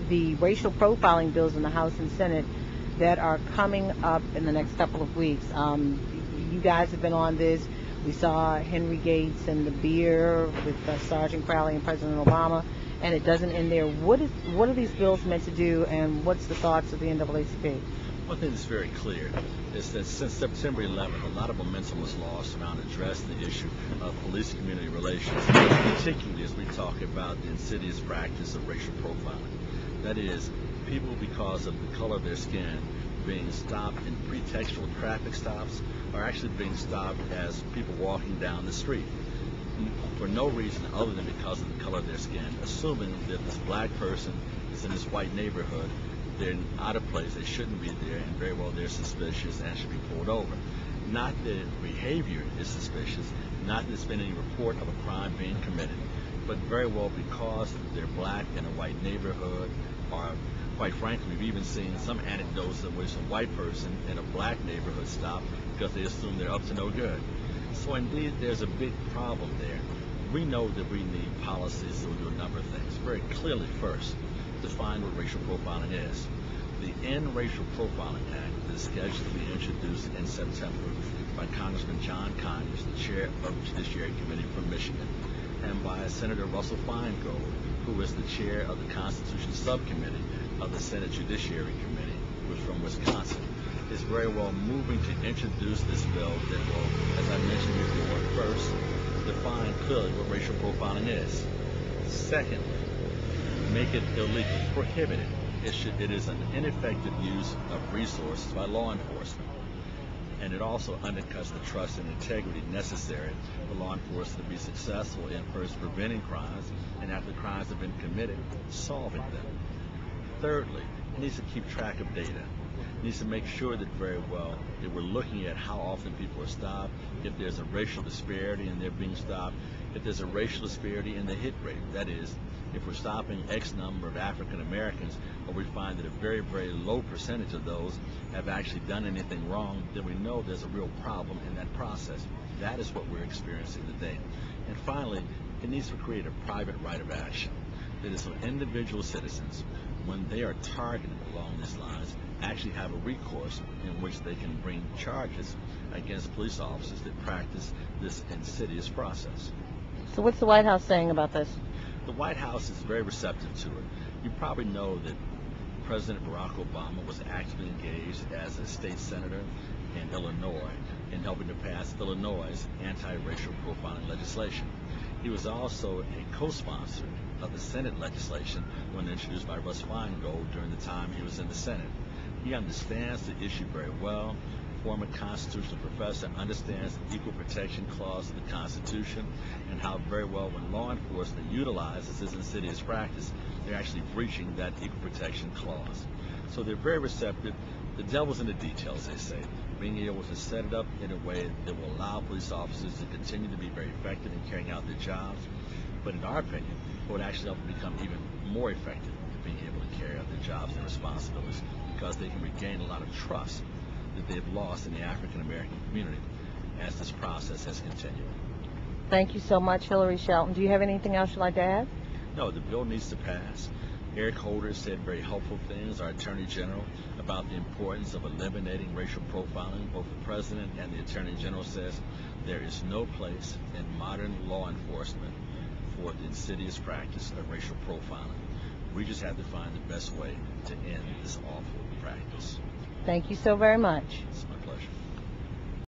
the racial profiling bills in the House and Senate that are coming up in the next couple of weeks. You guys have been on this. We saw Henry Gates and the beer with Sergeant Crowley and President Obama, and it doesn't end there. What are these bills meant to do, and what's the thoughts of the NAACP? One thing that's very clear is that since September 11th, a lot of momentum was lost around addressing the issue of police-community relations, particularly as we talk about the insidious practice of racial profiling. That is, people because of the color of their skin being stopped in pretextual traffic stops are actually being stopped as people walking down the street for no reason other than because of the color of their skin, assuming that this black person is in this white neighborhood, they're out of place, they shouldn't be there, and very well they're suspicious and should be pulled over. Not that behavior is suspicious, not that there's been any report of a crime being committed, but very well because they're black in a white neighborhood, or quite frankly, we've even seen some anecdotes in which a white person in a black neighborhood stopped because they assume they're up to no good. So indeed, there's a big problem there. We know that we need policies that will do a number of things. Very clearly, first, define what racial profiling is. The End Racial Profiling Act is scheduled to be introduced in September by Congressman John Conyers, the chair of the Judiciary Committee from Michigan, and by Senator Russell Feingold, who is the chair of the Constitution Subcommittee of the Senate Judiciary Committee, who is from Wisconsin. Is very well moving to introduce this bill that will, as I mentioned before, first, define clearly what racial profiling is. Secondly, make it illegal, prohibit it. It is an ineffective use of resources by law enforcement. And it also undercuts the trust and integrity necessary for law enforcement to be successful in first preventing crimes, and after crimes have been committed, solving them. Thirdly, it needs to keep track of data. It needs to make sure that very well that we're looking at how often people are stopped, if there's a racial disparity in their being stopped, if there's a racial disparity in the hit rate. That is, if we're stopping X number of African Americans, but we find that a very, very low percentage of those have actually done anything wrong, then we know there's a real problem in that process. That is what we're experiencing today. And finally, it needs to create a private right of action. That is, so individual citizens, when they are targeted along these lines, actually have a recourse in which they can bring charges against police officers that practice this insidious process. So what's the White House saying about this? The White House is very receptive to it. You probably know that President Barack Obama was actively engaged as a state senator in Illinois in helping to pass Illinois' anti-racial profiling legislation. He was also a co-sponsor of the Senate legislation when introduced by Russ Feingold during the time he was in the Senate. He understands the issue very well. Former constitutional professor, understands the equal protection clause of the Constitution and how very well when law enforcement utilizes this insidious practice, they're actually breaching that equal protection clause. So they're very receptive. The devil's in the details, they say. Being able to set it up in a way that will allow police officers to continue to be very effective in carrying out their jobs, but in our opinion, it would actually help them become even more effective in being able to carry out their jobs and responsibilities because they can regain a lot of trust that they've lost in the African American community as this process has continued. Thank you so much, Hillary Shelton. Do you have anything else you'd like to add? No, the bill needs to pass. Eric Holder said very helpful things, our Attorney General, about the importance of eliminating racial profiling. Both the President and the Attorney General says there is no place in modern law enforcement for the insidious practice of racial profiling. We just have to find the best way to end this awful practice. Thank you so very much.